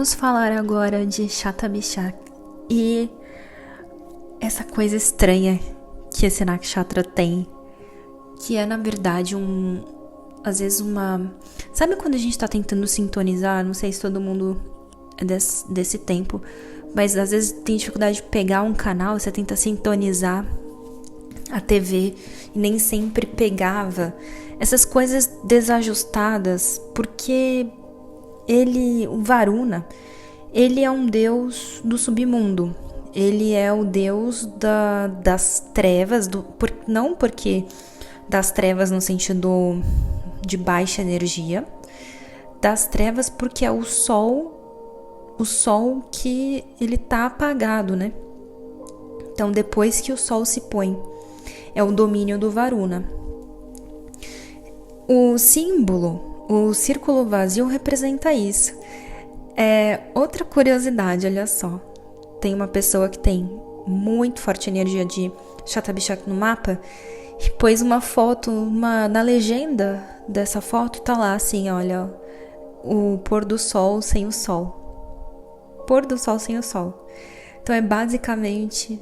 Vamos falar agora de Shatabishak e essa coisa estranha que esse nakshatra tem, que é na verdade às vezes uma... Sabe quando a gente tá tentando sintonizar? Não sei se todo mundo é desse tempo, mas às vezes tem dificuldade de pegar um canal, você tenta sintonizar a TV e nem sempre pegava. Essas coisas desajustadas, porque o Varuna, ele é um deus do submundo. Ele é o deus das trevas, não porque das trevas no sentido de baixa energia, das trevas porque é o sol que ele tá apagado, né? Então depois que o sol se põe, é o domínio do Varuna. O símbolo, o círculo vazio, representa isso. Outra curiosidade, olha só. Tem uma pessoa que tem muito forte energia de Shatabishak no mapa e pôs uma foto, na legenda dessa foto tá lá assim, olha, o pôr do sol sem o sol. Pôr do sol sem o sol. Então é basicamente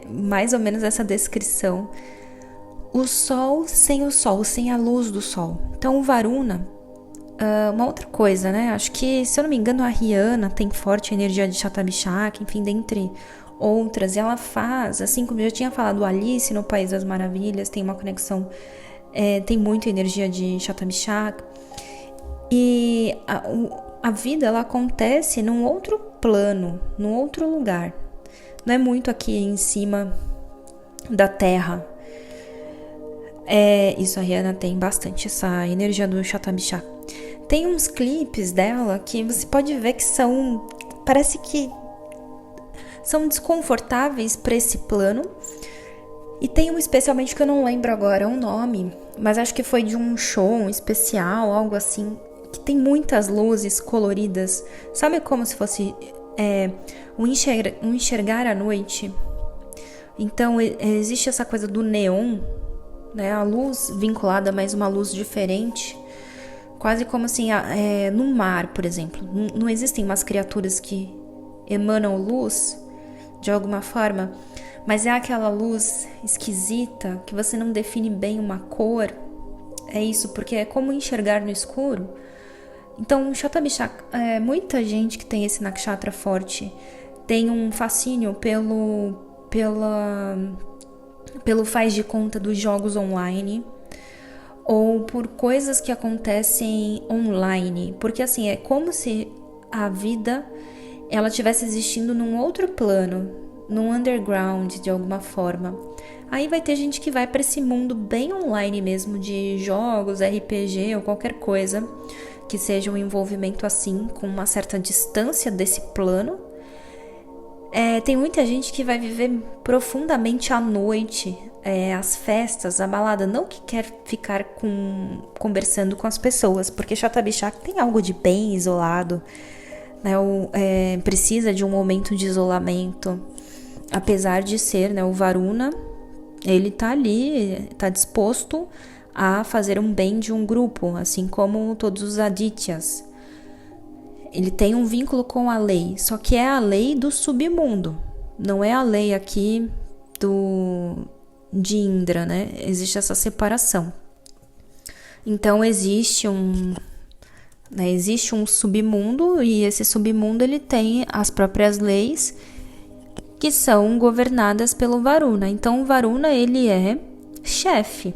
mais ou menos essa descrição. O sol, sem a luz do sol. Então o Varuna, uma outra coisa, né? Acho que, se eu não me engano, a Rihanna tem forte energia de Shatabishak, enfim, dentre outras. E ela faz, assim como eu já tinha falado, Alice no País das Maravilhas tem uma conexão, tem muita energia de Shatabishak. E a vida, ela acontece num outro plano, num outro lugar. Não é muito aqui em cima da Terra. Isso, a Rihanna tem bastante essa energia do Shatabishak. Tem uns clipes dela que você pode ver que parece que são desconfortáveis para esse plano. E tem um especialmente que eu não lembro agora o nome, mas acho que foi de um show, um especial, algo assim, que tem muitas luzes coloridas. Sabe como se fosse um enxergar à noite? Então existe essa coisa do neon, né? A luz vinculada, mas uma luz diferente. Quase como assim, no mar, por exemplo. Não existem umas criaturas que emanam luz de alguma forma, mas é aquela luz esquisita que você não define bem uma cor. É isso, porque é como enxergar no escuro. Então, Shatabishak, muita gente que tem esse nakshatra forte tem um fascínio pelo faz de conta dos jogos online ou por coisas que acontecem online, porque assim, é como se a vida ela estivesse existindo num outro plano, num underground de alguma forma. Aí vai ter gente que vai para esse mundo bem online mesmo, de jogos, RPG ou qualquer coisa que seja um envolvimento assim, com uma certa distância desse plano. Tem muita gente que vai viver profundamente à noite, as festas, a balada, não que quer ficar conversando com as pessoas, porque Shatabishak tem algo de bem isolado, né? Precisa de um momento de isolamento, apesar de ser, né, o Varuna, ele tá ali, tá disposto a fazer um bem de um grupo, assim como todos os Adityas. Ele tem um vínculo com a lei, só que é a lei do submundo, não é a lei aqui de Indra, né? Existe essa separação. Então existe um submundo, e esse submundo ele tem as próprias leis que são governadas pelo Varuna. Então o Varuna, ele é chefe.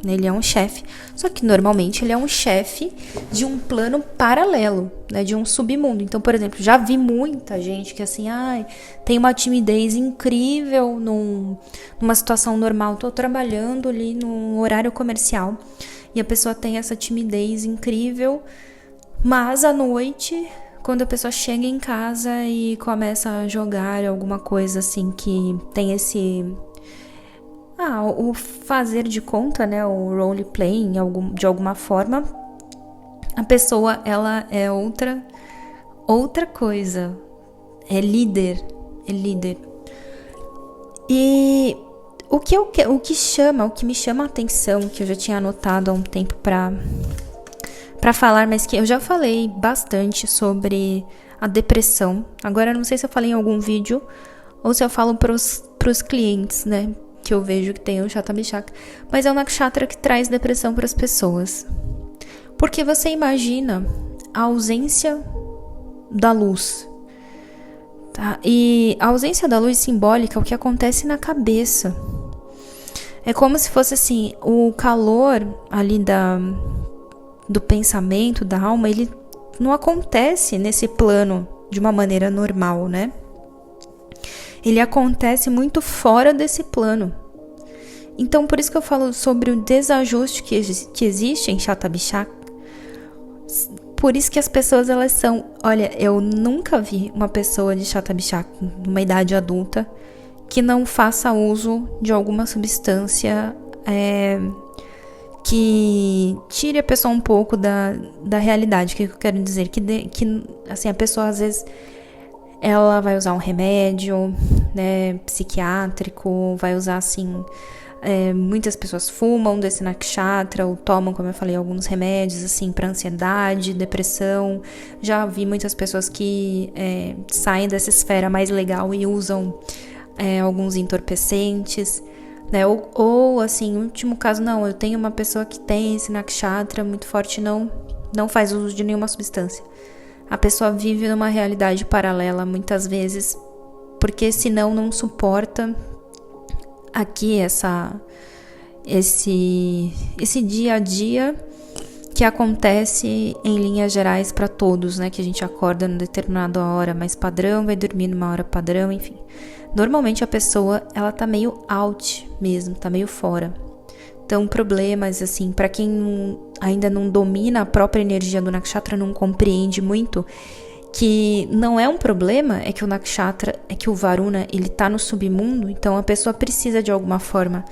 Ele é um chefe, só que normalmente ele é um chefe de um plano paralelo, né, de um submundo. Então, por exemplo, já vi muita gente que assim, tem uma timidez incrível numa situação normal. Tô trabalhando ali no horário comercial e a pessoa tem essa timidez incrível, mas à noite, quando a pessoa chega em casa e começa a jogar alguma coisa assim que tem esse... o fazer de conta, né, o roleplay de alguma forma, a pessoa, ela é outra coisa, é líder. E o que me chama a atenção, que eu já tinha anotado há um tempo para falar, mas que eu já falei bastante sobre a depressão. Agora eu não sei se eu falei em algum vídeo ou se eu falo pros clientes, né, que eu vejo que tem o Chata Bhishak, mas é o nakshatra que traz depressão para as pessoas. Porque você imagina a ausência da luz, tá? E a ausência da luz simbólica é o que acontece na cabeça. É como se fosse assim, o calor ali do pensamento, da alma, ele não acontece nesse plano de uma maneira normal, né? Ele acontece muito fora desse plano. Então, por isso que eu falo sobre o desajuste que existe em Chata Bhishak. Por isso que as pessoas, elas são... Olha, eu nunca vi uma pessoa de Chata Bhishak, numa idade adulta, que não faça uso de alguma substância que tire a pessoa um pouco da realidade. O que eu quero dizer? Que assim, a pessoa, às vezes, ela vai usar um remédio, né, psiquiátrico, vai usar, assim... muitas pessoas fumam desse nakshatra ou tomam, como eu falei, alguns remédios assim para ansiedade, depressão. Já vi muitas pessoas que saem dessa esfera mais legal e usam alguns entorpecentes, né? Ou assim, no último caso, não, eu tenho uma pessoa que tem esse nakshatra muito forte, não faz uso de nenhuma substância. A pessoa vive numa realidade paralela muitas vezes, porque senão não suporta aqui esse dia a dia que acontece em linhas gerais para todos, né? Que a gente acorda numa determinada hora mais padrão, vai dormir numa hora padrão, enfim. Normalmente a pessoa, ela tá meio out mesmo, tá meio fora. Então, problemas, assim, para quem ainda não domina a própria energia do nakshatra, não compreende muito, que não é um problema, é que o nakshatra, é que o Varuna, ele tá no submundo, então a pessoa precisa de alguma forma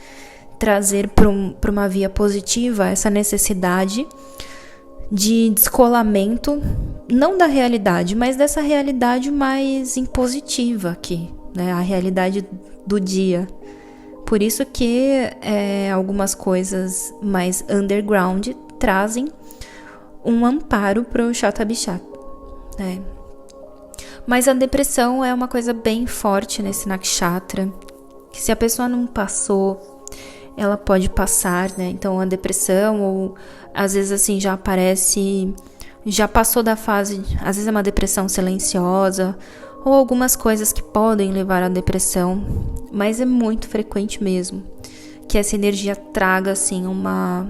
trazer para uma via positiva essa necessidade de descolamento, não da realidade, mas dessa realidade mais impositiva aqui, né? A realidade do dia. Por isso que algumas coisas mais underground trazem um amparo para o Chata Bhishak. Mas a depressão é uma coisa bem forte nesse nakshatra, que se a pessoa não passou, ela pode passar, né? Então a depressão, ou às vezes assim já aparece, já passou da fase, às vezes é uma depressão silenciosa, ou algumas coisas que podem levar à depressão, mas é muito frequente mesmo que essa energia traga assim uma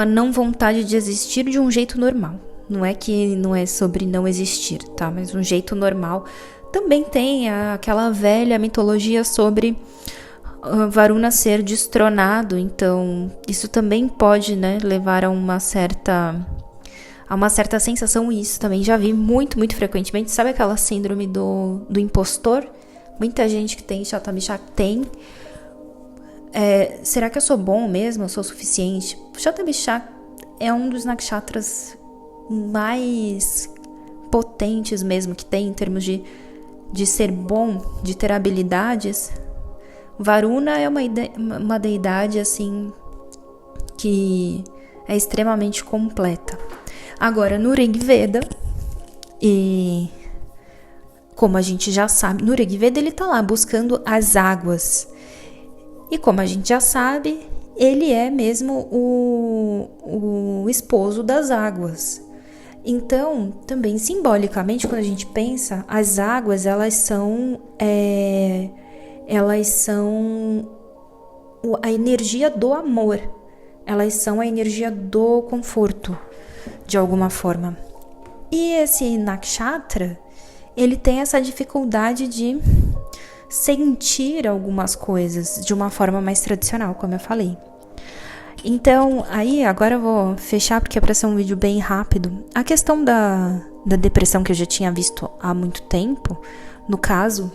não vontade de existir de um jeito normal. Não é que não é sobre não existir, tá? Mas um jeito normal. Também tem aquela velha mitologia sobre Varuna ser destronado. Então, isso também pode, né, levar a uma certa sensação. E isso também já vi muito, muito frequentemente. Sabe aquela síndrome do impostor? Muita gente que tem Chata Bhishak tem. Será que eu sou bom mesmo? Eu sou suficiente? Chata Bhishak é um dos nakshatras mais potentes mesmo que tem em termos de ser bom, de ter habilidades. Varuna é uma deidade assim que é extremamente completa. Agora, no Rig Veda, e como a gente já sabe, no Rig Veda ele tá lá buscando as águas. E como a gente já sabe, ele é mesmo o esposo das águas. Então, também simbolicamente, quando a gente pensa, as águas, elas são a energia do amor. Elas são a energia do conforto, de alguma forma. E esse nakshatra, ele tem essa dificuldade de sentir algumas coisas de uma forma mais tradicional, como eu falei. Então, aí, agora eu vou fechar, porque é para ser um vídeo bem rápido. A questão da depressão que eu já tinha visto há muito tempo, no caso,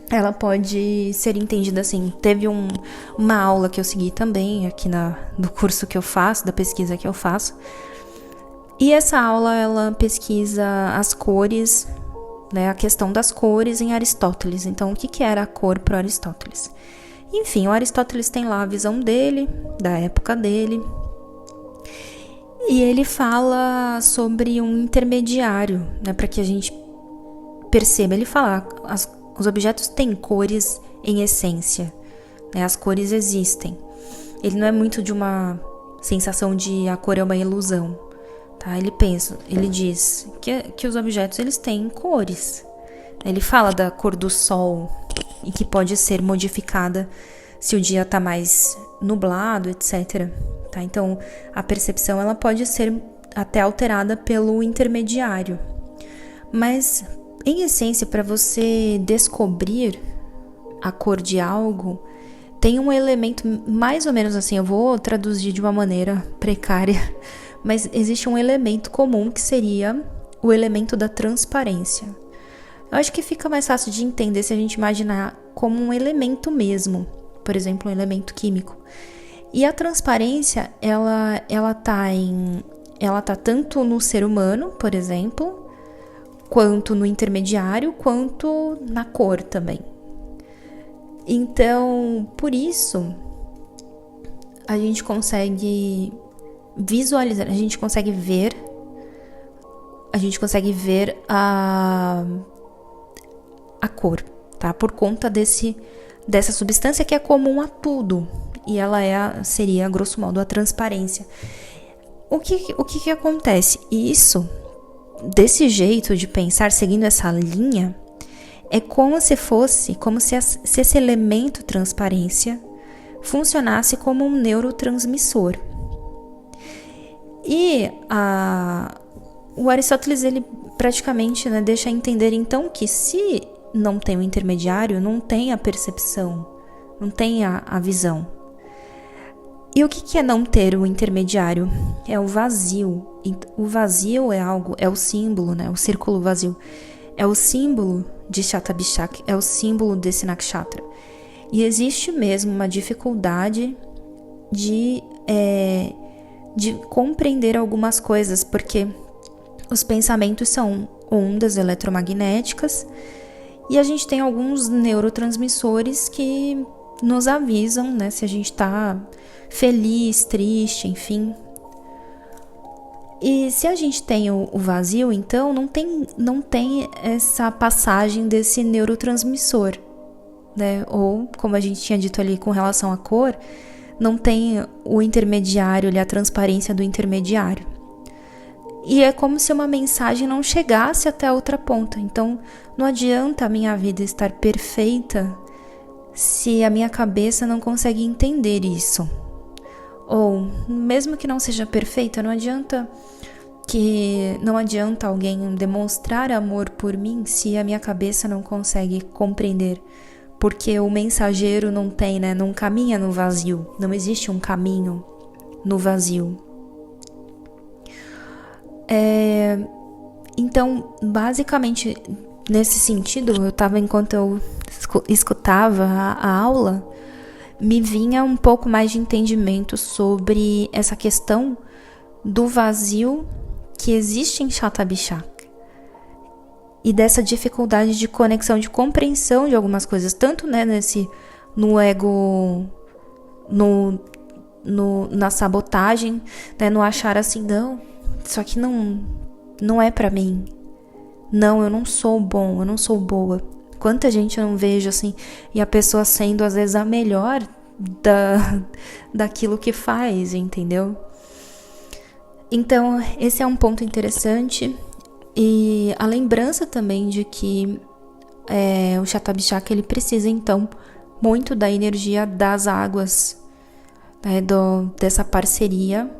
ela pode ser entendida assim. Teve uma aula que eu segui também, aqui do curso que eu faço, da pesquisa que eu faço. E essa aula, ela pesquisa as cores, né, a questão das cores em Aristóteles. Então, o que era a cor para Aristóteles? Enfim, o Aristóteles tem lá a visão dele, da época dele. E ele fala sobre um intermediário, né, para que a gente perceba. Ele fala, os objetos têm cores em essência, né, as cores existem. Ele não é muito de uma sensação de a cor é uma ilusão, tá? Ele diz que os objetos eles têm cores. Ele fala da cor do sol e que pode ser modificada se o dia está mais nublado, etc. Tá? Então, a percepção ela pode ser até alterada pelo intermediário. Mas, em essência, para você descobrir a cor de algo, tem um elemento mais ou menos assim, eu vou traduzir de uma maneira precária, mas existe um elemento comum que seria o elemento da transparência. Eu acho que fica mais fácil de entender se a gente imaginar como um elemento mesmo, por exemplo, um elemento químico. E a transparência, ela tá tanto no ser humano, por exemplo, quanto no intermediário, quanto na cor também. Então, por isso, a gente consegue visualizar, a gente consegue ver a cor, tá? Por conta dessa substância que é comum a tudo. E ela seria, grosso modo, a transparência. O que acontece? Isso, desse jeito de pensar, seguindo essa linha, é como se esse elemento transparência funcionasse como um neurotransmissor. E o Aristóteles, ele praticamente, né, deixa entender então que se não tem o intermediário, não tem a percepção, não tem a visão. E o que é não ter o intermediário? É o vazio. O vazio é o símbolo, né? O círculo vazio. É o símbolo de Shatabishak, é o símbolo desse nakshatra. E existe mesmo uma dificuldade de compreender algumas coisas, porque os pensamentos são ondas eletromagnéticas e a gente tem alguns neurotransmissores que nos avisam, né, se a gente está feliz, triste, enfim. E se a gente tem o vazio, então não tem essa passagem desse neurotransmissor, né? Ou, como a gente tinha dito ali com relação à cor, não tem o intermediário, a transparência do intermediário. E é como se uma mensagem não chegasse até a outra ponta. Então, não adianta a minha vida estar perfeita se a minha cabeça não consegue entender isso. Ou, mesmo que não seja perfeita, não adianta alguém demonstrar amor por mim se a minha cabeça não consegue compreender. Porque o mensageiro não caminha no vazio. Não existe um caminho no vazio. Então, basicamente, nesse sentido, enquanto eu escutava a aula, me vinha um pouco mais de entendimento sobre essa questão do vazio que existe em Shatabishak e dessa dificuldade de conexão, de compreensão de algumas coisas, tanto, né, no ego, na sabotagem, né, no achar assim, não, isso aqui não é pra mim, não, eu não sou bom, eu não sou boa. Quanta gente eu não vejo assim, e a pessoa sendo às vezes a melhor daquilo que faz, entendeu? Então, esse é um ponto interessante. E a lembrança também de que o Shatabishak, ele precisa, então, muito da energia das águas, né, dessa parceria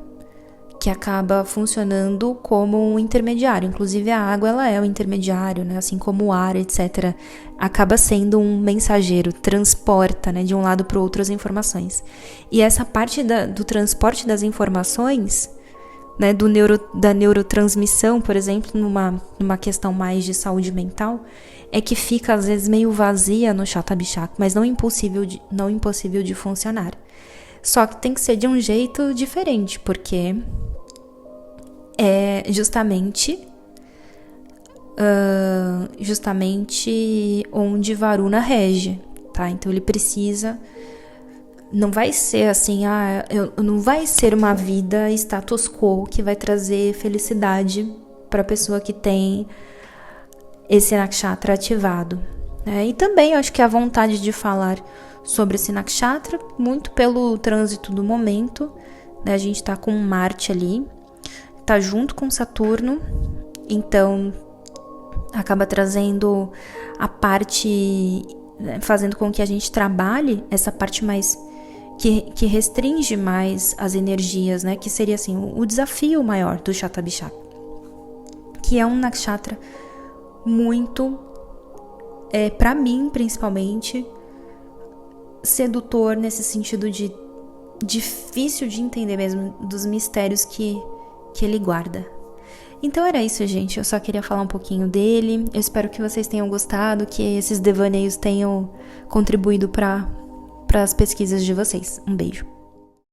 que acaba funcionando como um intermediário. Inclusive, a água, ela é o intermediário, né, assim como o ar, etc. Acaba sendo um mensageiro, transporta, né, de um lado para o outro as informações. E essa parte do transporte das informações, né, da neurotransmissão, por exemplo, numa questão mais de saúde mental, é que fica às vezes meio vazia no Shatabishak, mas não impossível de funcionar. Só que tem que ser de um jeito diferente, porque é justamente onde Varuna rege, tá? Então ele precisa não vai ser assim, não vai ser uma vida status quo que vai trazer felicidade para a pessoa que tem esse nakshatra ativado. E também eu acho que a vontade de falar sobre esse nakshatra, muito pelo trânsito do momento, né? A gente tá com Marte ali, tá junto com Saturno, então acaba trazendo a parte, né, fazendo com que a gente trabalhe essa parte mais que restringe mais as energias, né? Que seria assim o desafio maior do Shatabishak, que é um nakshatra muito, para mim principalmente, sedutor nesse sentido de difícil de entender mesmo, dos mistérios que ele guarda. Então era isso, gente. Eu só queria falar um pouquinho dele. Eu espero que vocês tenham gostado, que esses devaneios tenham contribuído para as pesquisas de vocês. Um beijo.